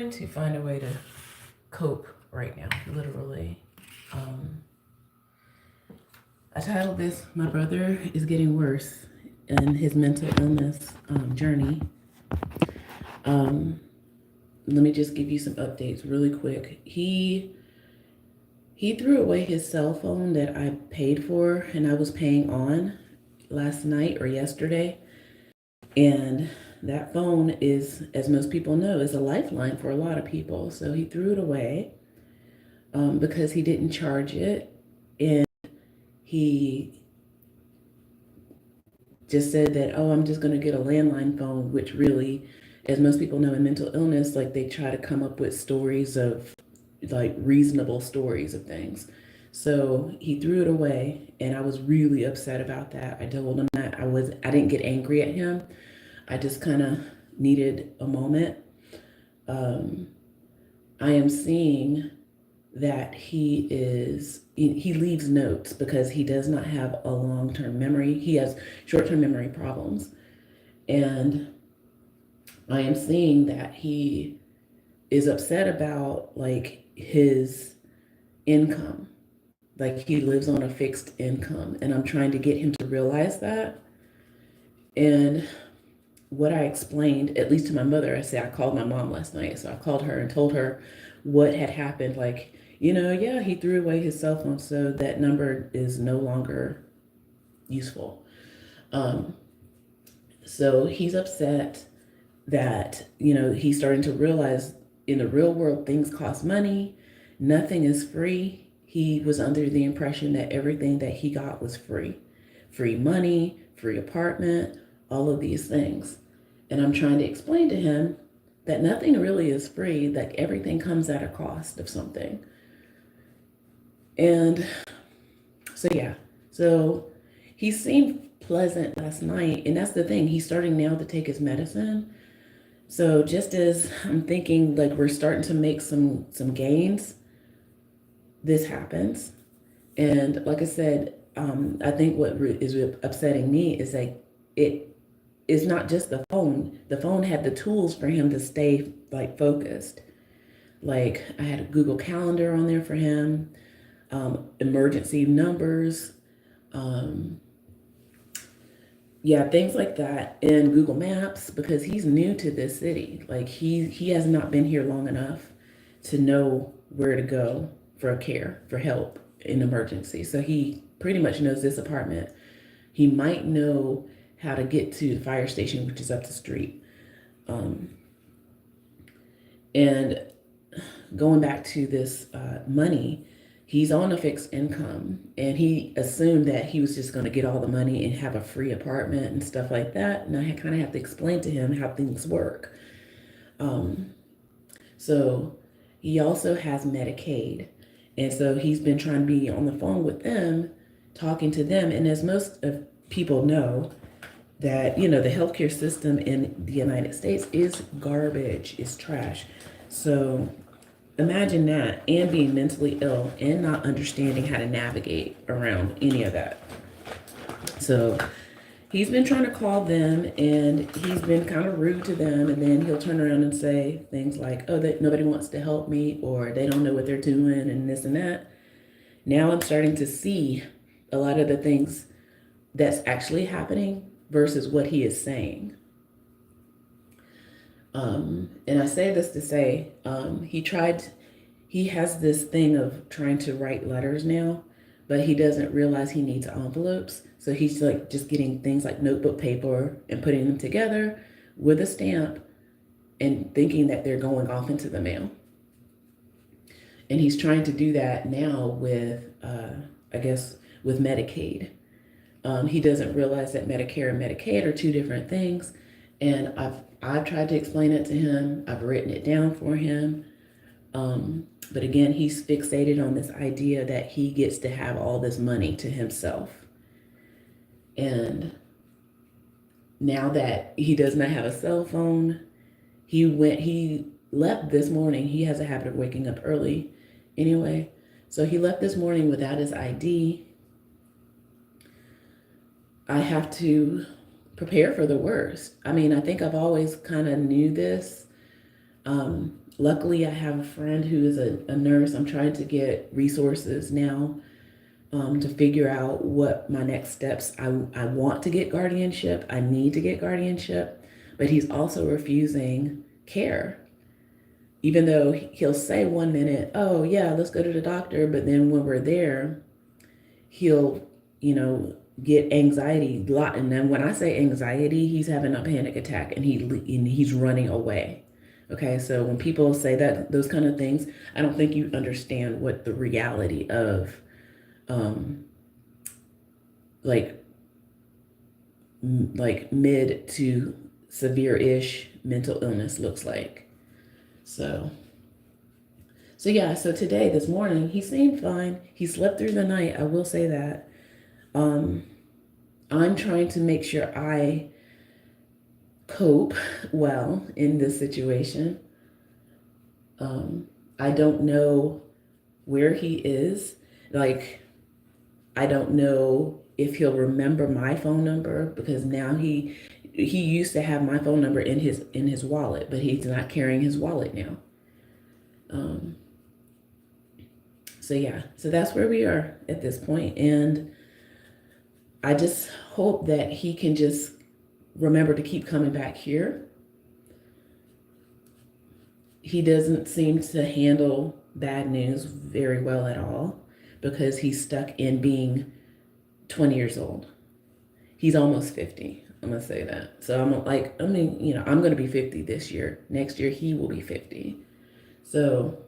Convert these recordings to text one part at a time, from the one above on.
To find a way to cope right now, literally. I titled this, My Brother is Getting Worse in His Mental Illness Journey. Let me just give you some updates really quick. He threw away his cell phone that I paid for and I was paying on last night or yesterday. And that phone is, as most people know, is a lifeline for a lot of people. So he threw it away because he didn't charge it. And he just said that, oh, I'm just going to get a landline phone, which really, as most people know in mental illness, like they try to come up with stories of like reasonable stories of things. So he threw it away and I was really upset about that. I told him that I didn't get angry at him. I just kind of needed a moment. I am seeing that he leaves notes because he does not have a long-term memory. He has short-term memory problems. And I am seeing that he is upset about like his income. Like he lives on a fixed income and I'm trying to get him to realize that. And what I explained, at least to my mother, I called my mom last night. So I called her and told her what had happened. Like, yeah, he threw away his cell phone, so that number is no longer useful. Um, so he's upset that, he's starting to realize in the real world, things cost money. Nothing is free. He was under the impression that everything that he got was free. Free money, free apartment, all of these things. And I'm trying to explain to him that nothing really is free, that everything comes at a cost of something. And so, yeah, so he seemed pleasant last night. And that's the thing, he's starting now to take his medicine. So just as I'm thinking like we're starting to make some gains, this happens. And like I said, I think what is upsetting me is like it is not just the phone. The phone had the tools for him to stay like focused. Like I had a Google Calendar on there for him, emergency numbers, um, yeah, things like that, and Google Maps because he's new to this city. Like he has not been here long enough to know where to go for care, for help in emergency. So he pretty much knows this apartment. He might know how to get to the fire station, which is up the street. Um, and going back to this money, he's on a fixed income and he assumed that he was just going to get all the money and have a free apartment and stuff like that. And I kind of have to explain to him how things work. Um, so he also has Medicaid. And so he's been trying to be on the phone with them, talking to them. And as most of people know, that, the healthcare system in the United States is garbage, is trash. So imagine that and being mentally ill and not understanding how to navigate around any of that. So he's been trying to call them and he's been kind of rude to them. And then he'll turn around and say things like, oh, that nobody wants to help me or they don't know what they're doing and this and that. Now I'm starting to see a lot of the things that's actually happening versus what he is saying. And I say this to say, he has this thing of trying to write letters now, but he doesn't realize he needs envelopes. So he's like just getting things like notebook paper and putting them together with a stamp and thinking that they're going off into the mail. And he's trying to do that now with, I guess, with Medicaid. He doesn't realize that Medicare and Medicaid are two different things. And I've tried to explain it to him. I've written it down for him. But again, he's fixated on this idea that he gets to have all this money to himself. And now that he does not have a cell phone, he left this morning. He has a habit of waking up early anyway. So he left this morning without his ID. I have to prepare for the worst. I mean, I think I've always kind of knew this. luckily, I have a friend who is a nurse. I'm trying to get resources now to figure out what my next steps. I want to get guardianship. I need to get guardianship, but he's also refusing care. Even though he'll say 1 minute, oh, yeah, let's go to the doctor. But then when we're there, he'll, get anxiety. And then when I say anxiety, he's having a panic attack and he's running away. Okay, so when people say that those kind of things, I don't think you understand what the reality of like mid to severe-ish mental illness looks like. So yeah, so this morning, he seemed fine. He slept through the night, I will say that. I'm trying to make sure I cope well in this situation. I don't know where he is. Like, I don't know if he'll remember my phone number, because now he used to have my phone number in his wallet, but he's not carrying his wallet now. So yeah, so that's where we are at this point. And I just hope that he can just remember to keep coming back here. He doesn't seem to handle bad news very well at all, because he's stuck in being 20 years old. He's almost 50. I'm going to say that. So I'm going to be 50 this year. Next year, he will be 50. So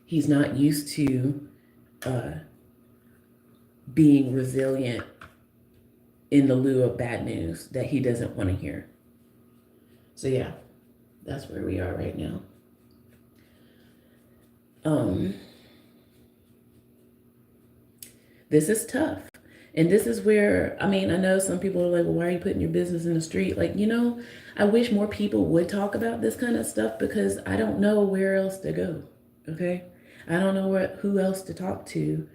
he's not used to being resilient in the lieu of bad news that he doesn't want to hear. So yeah, that's where we are right now. This is tough. And this is where, I know some people are like, well, why are you putting your business in the street? Like, I wish more people would talk about this kind of stuff, because I don't know where else to go. Okay? I don't know who else to talk to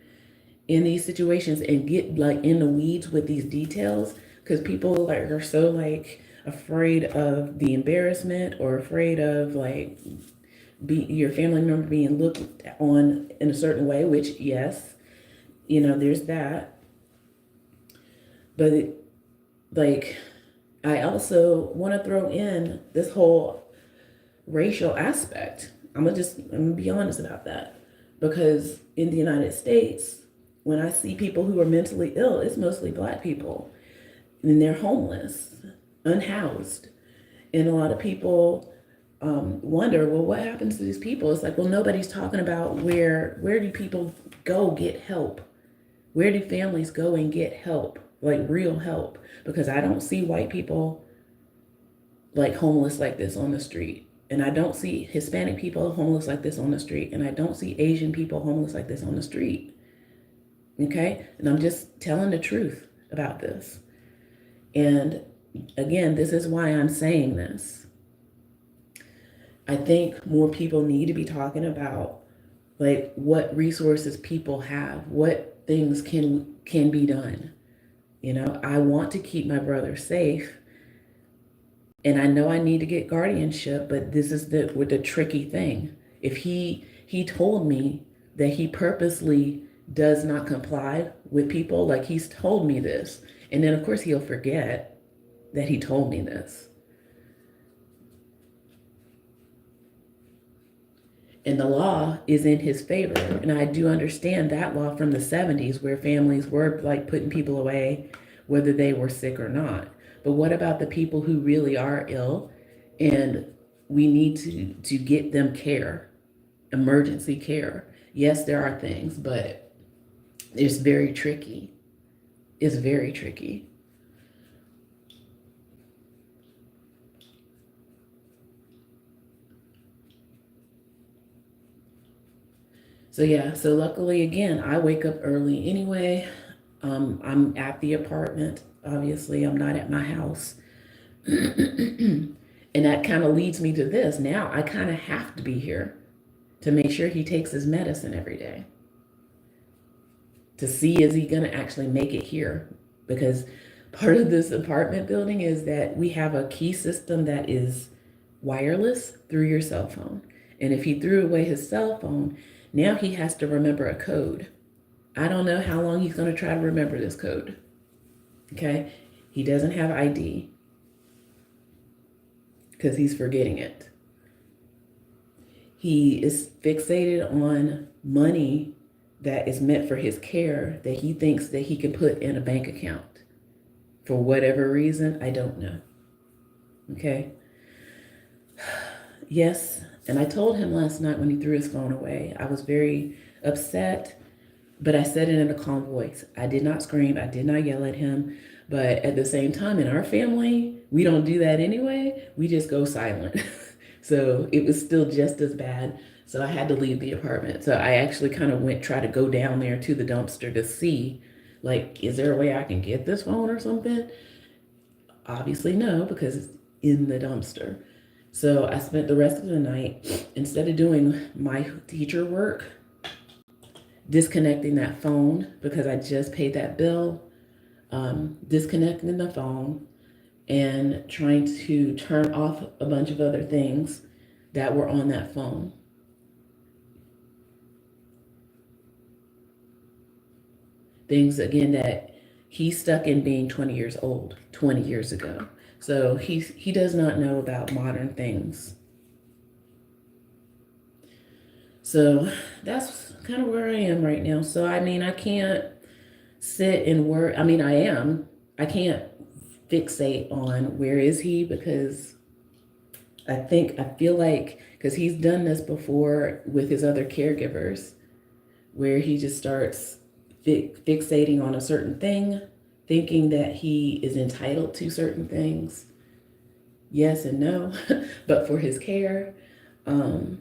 in these situations and get like in the weeds with these details, because people are so afraid of the embarrassment, or afraid of your family member being looked on in a certain way, which yes, there's that. But I also want to throw in this whole racial aspect. I'm gonna be honest about that, because in the United States, when I see people who are mentally ill, it's mostly Black people, and they're homeless, unhoused, and a lot of people wonder, well, what happens to these people? It's like, well, nobody's talking about where do people go get help? Where do families go and get help, like real help? Because I don't see white people homeless like this on the street. And I don't see Hispanic people homeless like this on the street. And I don't see Asian people homeless like this on the street. Okay? And I'm just telling the truth about this. And again, this is why I'm saying this. I think more people need to be talking about what resources people have, what things can be done. I want to keep my brother safe. And I know I need to get guardianship, but this is the tricky thing. If he told me that he purposely does not comply with people, he's told me this, and then of course he'll forget that he told me this. And the law is in his favor. And I do understand that law from the 70s, where families were putting people away, whether they were sick or not. But what about the people who really are ill, and we need to get them care, emergency care? Yes, there are things, but it's very tricky. It's very tricky. So yeah, so luckily, again, I wake up early anyway. I'm at the apartment. Obviously, I'm not at my house. And that kind of leads me to this. Now I kind of have to be here to make sure he takes his medicine every day, to see is he going to actually make it here. Because part of this apartment building is that we have a key system that is wireless through your cell phone. And if he threw away his cell phone, now he has to remember a code. I don't know how long he's going to try to remember this code. Okay? He doesn't have ID because he's forgetting it. He is fixated on money that is meant for his care that he thinks that he can put in a bank account. For whatever reason, I don't know. Okay? Yes, and I told him last night when he threw his phone away, I was very upset, but I said it in a calm voice. I did not scream, I did not yell at him, but at the same time, in our family, we don't do that anyway. We just go silent. So it was still just as bad. So I had to leave the apartment. So I actually kind of try to go down there to the dumpster to see, like, is there a way I can get this phone or something? Obviously, no, because it's in the dumpster. So I spent the rest of the night, instead of doing my teacher work, disconnecting that phone because I just paid that bill, disconnecting the phone and trying to turn off a bunch of other things that were on that phone. Things, again, that he's stuck in being 20 years old, 20 years ago. So he does not know about modern things. So that's kind of where I am right now. So, I mean, I can't sit and work. I mean, I can't fixate on where is he because I feel like, because he's done this before with his other caregivers, where he just starts fixating on a certain thing, thinking that he is entitled to certain things. Yes and no, but for his care. And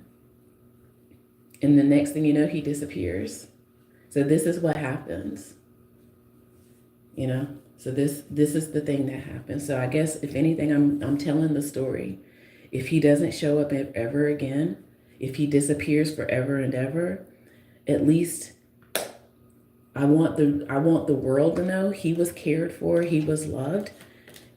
the next thing you know, he disappears. So this is what happens, you know? So this is the thing that happens. So I guess if anything, I'm telling the story. If he doesn't show up ever again, if he disappears forever and ever, at least I want the world to know he was cared for, he was loved.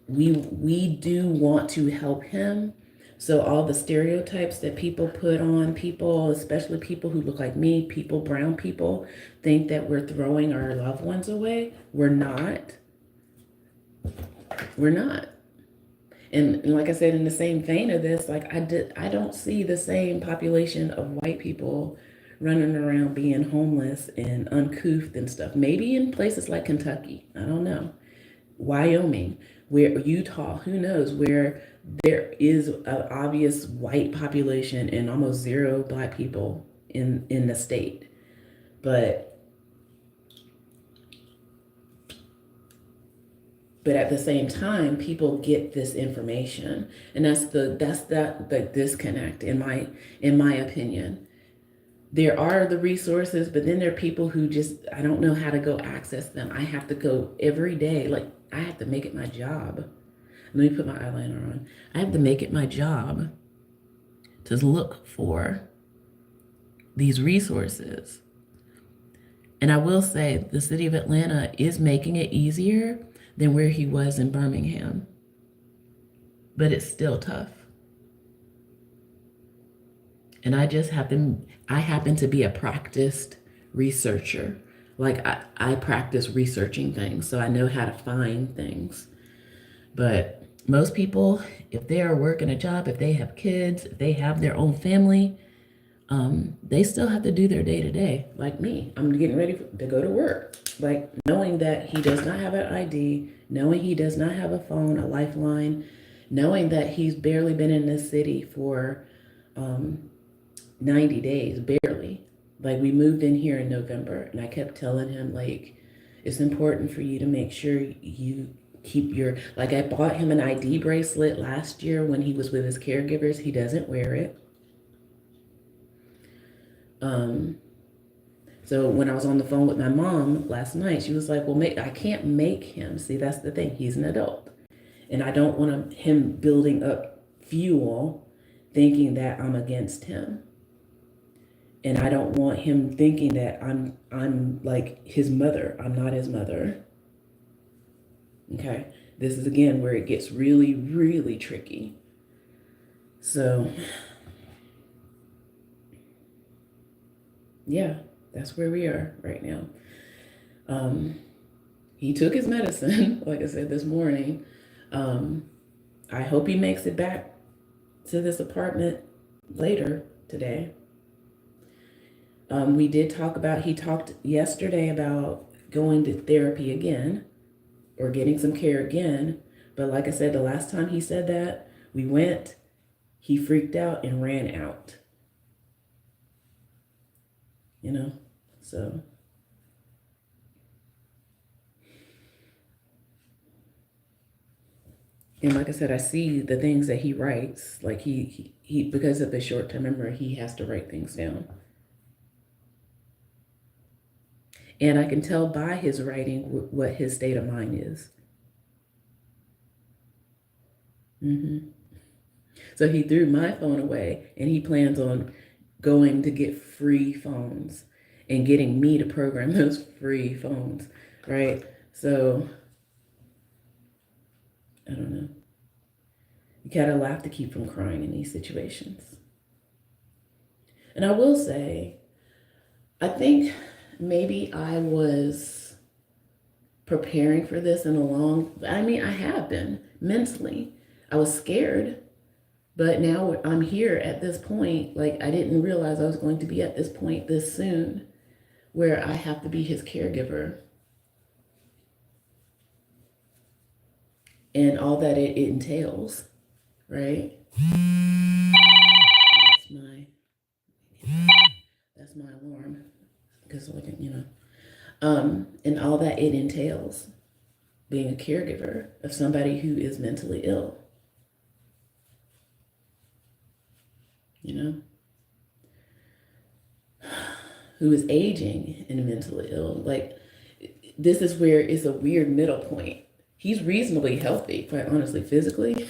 We do want to help him. So all the stereotypes that people put on people, especially people who look like me, brown people, think that we're throwing our loved ones away. We're not. We're not. And like I said, in the same vein of this, like I don't see the same population of white people running around being homeless and uncouth and stuff. Maybe in places like Kentucky, I don't know, Wyoming, where Utah, who knows, where there is an obvious white population and almost zero black people in the state. But at the same time, people get this information, and that's the disconnect in my opinion. There are the resources, but then there are people who just, I don't know how to go access them. I have to go every day. Like, I have to make it my job. Let me put my eyeliner on. I have to make it my job to look for these resources. And I will say the city of Atlanta is making it easier than where he was in Birmingham. But it's still tough. And I happen to be a practiced researcher. Like I practice researching things, so I know how to find things. But most people, if they are working a job, if they have kids, if they have their own family, they still have to do their day to day. Like me, I'm getting ready to go to work. Like knowing that he does not have an ID, knowing he does not have a phone, a lifeline, knowing that he's barely been in this city for 90 days, barely. Like we moved in here in November, and I kept telling him, like, it's important for you to make sure you keep your, like, I bought him an ID bracelet last year when he was with his caregivers. He doesn't wear it. So when I was on the phone with my mom last night, she was like, well, I can't make him. See, that's the thing. He's an adult. And I don't want him building up fuel thinking that I'm against him. And I don't want him thinking that I'm like his mother. I'm not his mother. Okay. This is again where it gets really, really tricky. So, yeah, that's where we are right now. Um, he took his medicine, like I said this morning. Um, I hope he makes it back to this apartment later today. We did talk about, he talked yesterday about going to therapy again or getting some care again. But like I said, the last time he said that, we went, he freaked out and ran out, you know? So, and like I said, I see the things that he writes, like he because of the short-term memory, he has to write things down. And I can tell by his writing what his state of mind is. Hmm. So he threw my phone away and he plans on going to get free phones and getting me to program those free phones, right? So I don't know. You gotta laugh to keep from crying in these situations. And I will say, I think maybe I was preparing for this in a long, I mean, I have been mentally. I was scared, but now I'm here at this point. Like, I didn't realize I was going to be at this point this soon where I have to be his caregiver and all that it entails, right? That's my that's my alarm because like and all that it entails being a caregiver of somebody who is mentally ill, you know, who is aging and mentally ill. Like this is where it's a weird middle point. He's reasonably healthy, quite honestly, physically.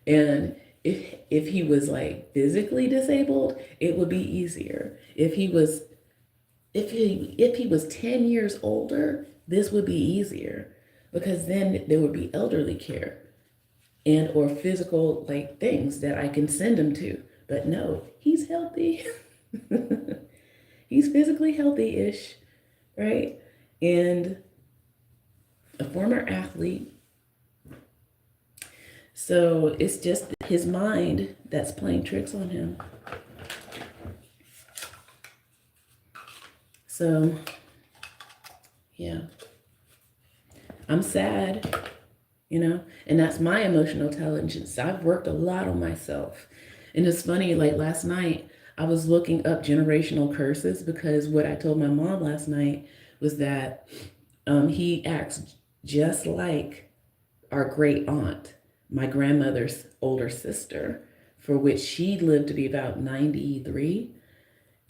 And if he was like physically disabled, it would be easier. If he was 10 years older, this would be easier because then there would be elderly care and or physical like things that I can send him to. But no, he's healthy. He's physically healthy-ish, right? And a former athlete. So it's just his mind that's playing tricks on him. So, yeah, I'm sad, and that's my emotional intelligence. I've worked a lot on myself. And it's funny, like last night, I was looking up generational curses because what I told my mom last night was that he acts just like our great aunt, my grandmother's older sister, for which she lived to be about 93.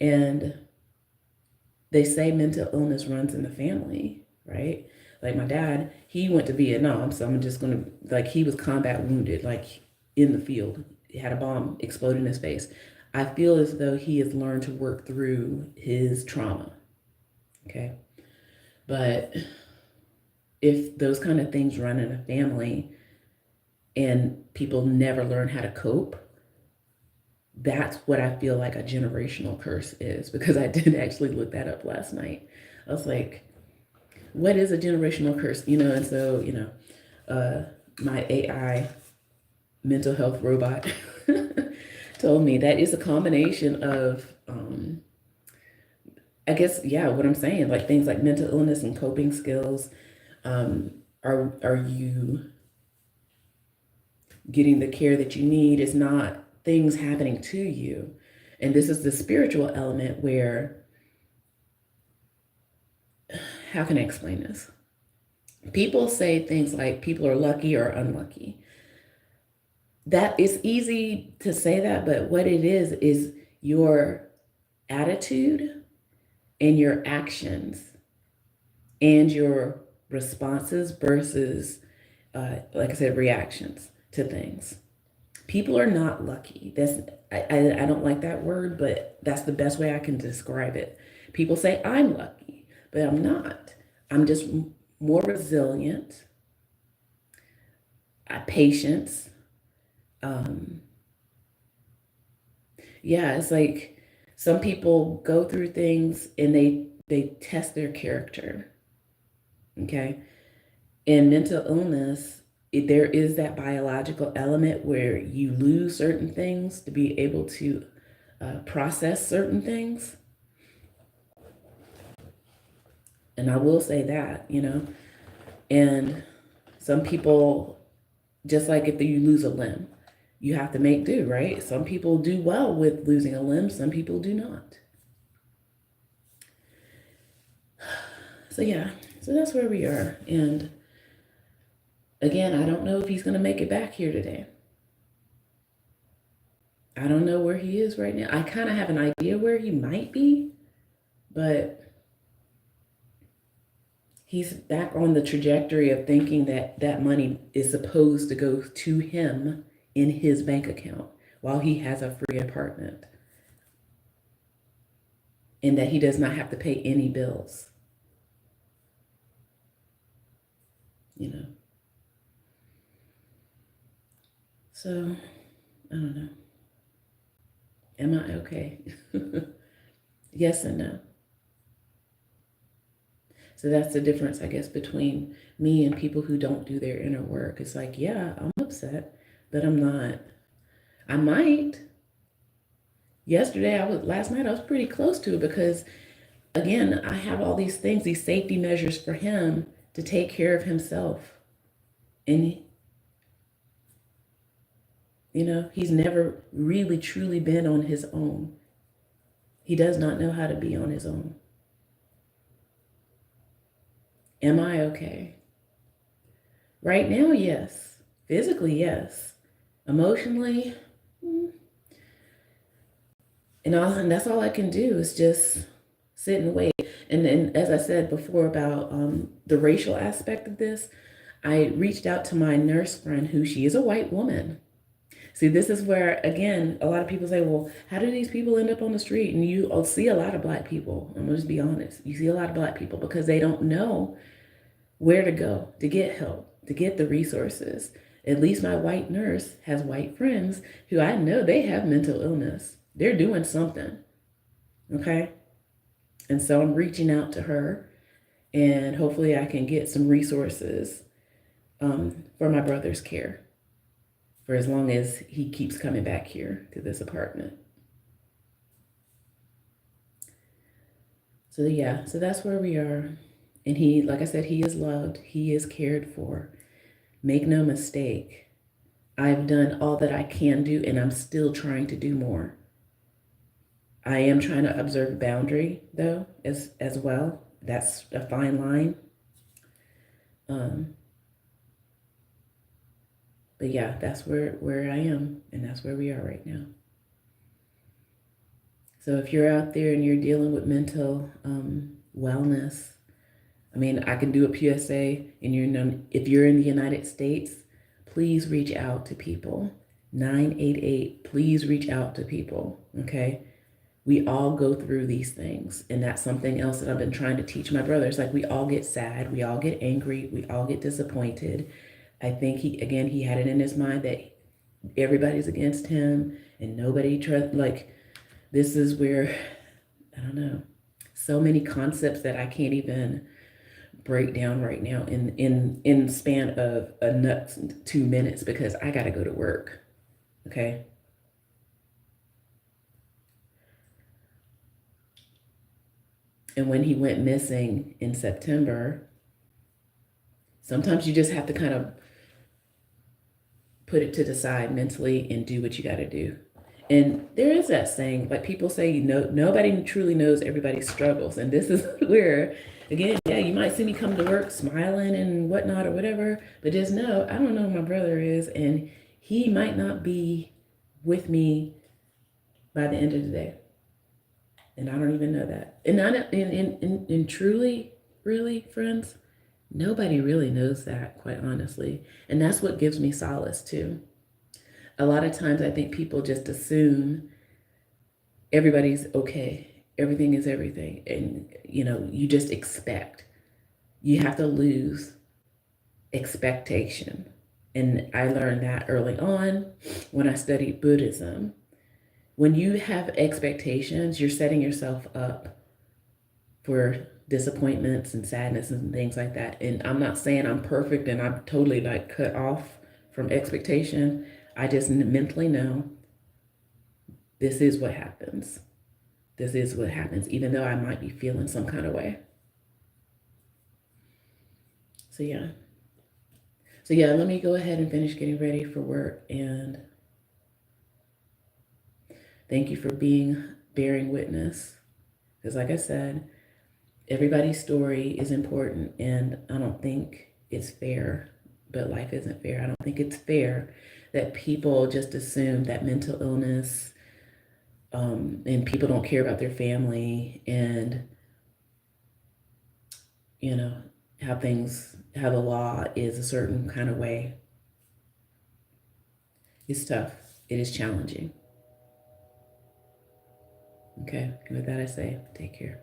And they say mental illness runs in the family, right? Like my dad, he went to Vietnam, so I'm just gonna like he was combat wounded, like in the field. He had a bomb explode in his face. I feel as though he has learned to work through his trauma. Okay. But if those kind of things run in a family and people never learn how to cope, that's what I feel like a generational curse is because I did actually look that up last night. I was like, what is a generational curse? And so, my AI mental health robot told me that is a combination of, I guess, yeah, what I'm saying, like things like mental illness and coping skills. Are you getting the care that you need? Is not things happening to you. And this is the spiritual element where, how can I explain this? People say things like people are lucky or unlucky. That is easy to say that, but what it is your attitude and your actions and your responses versus, like I said, reactions to things. People are not lucky. I don't like that word, but that's the best way I can describe it. People say I'm lucky, but I'm not. I'm just more resilient, patience, um, yeah, it's like some people go through things and they test their character. Okay. In mental illness, there is that biological element where you lose certain things to be able to process certain things. And I will say that, and some people, just like if you lose a limb, you have to make do, right? Some people do well with losing a limb, some people do not. So, yeah, so that's where we are. And again, I don't know if he's going to make it back here today. I don't know where he is right now. I kind of have an idea where he might be, but he's back on the trajectory of thinking that that money is supposed to go to him in his bank account while he has a free apartment and that he does not have to pay any bills, you know. So, I don't know. Am I okay? Yes and no. So that's the difference, I guess, between me and people who don't do their inner work. It's like, yeah, I'm upset, but I'm not. I might. Last night, I was pretty close to it because, again, I have all these things, these safety measures for him to take care of himself. And, he's never really truly been on his own. He does not know how to be on his own. Am I okay? Right now, yes. Physically, yes. Emotionally, and that's all I can do is just sit and wait. And then, as I said before about the racial aspect of this, I reached out to my nurse friend, who she is a white woman. See, this is where, again, a lot of people say, well, how do these people end up on the street? And you'll see a lot of black people. I'm going to just be honest. You see a lot of black people because they don't know where to go to get help, to get the resources. At least my white nurse has white friends who I know they have mental illness. They're doing something. Okay. And so I'm reaching out to her and hopefully I can get some resources for my brother's care for as long as he keeps coming back here to this apartment. So, yeah, so that's where we are. And he, like I said, he is loved, he is cared for. Make no mistake, I've done all that I can do, and I'm still trying to do more. I am trying to observe boundary, though, as well. That's a fine line. But yeah, that's where I am, and that's where we are right now. So if you're out there and you're dealing with mental wellness, I mean, I can do a PSA, and if you're in the United States, please reach out to people. 988, please reach out to people, okay? We all go through these things, and that's something else that I've been trying to teach my brothers. Like, we all get sad, we all get angry, we all get disappointed. I think he had it in his mind that everybody's against him and nobody trust. Like, this is where, I don't know, so many concepts that I can't even break down right now in the span of a nuts 2 minutes because I gotta go to work. Okay. And when he went missing in September, sometimes you just have to kind of put it to the side mentally and do what you got to do. And there is that saying, like people say, nobody truly knows everybody's struggles. And this is where, again, yeah, you might see me come to work smiling and whatnot or whatever, but just know, I don't know who my brother is, and he might not be with me by the end of the day. And I don't even know that. And truly, really, friends, nobody really knows that, quite honestly. And that's what gives me solace, too. A lot of times I think people just assume everybody's okay. Everything is everything. And, you just expect. You have to lose expectation. And I learned that early on when I studied Buddhism. When you have expectations, you're setting yourself up for disappointments and sadness and things like that. And I'm not saying I'm perfect and I'm totally like cut off from expectation. I just mentally know this is what happens. This is what happens, even though I might be feeling some kind of way. So, yeah. So, yeah, let me go ahead and finish getting ready for work. And thank you for bearing witness. Because, like I said, everybody's story is important. And I don't think it's fair, but life isn't fair. I don't think it's fair that people just assume that mental illness and people don't care about their family and, you know, how the law is a certain kind of way. It's tough. It is challenging. Okay. And with that, I say, take care.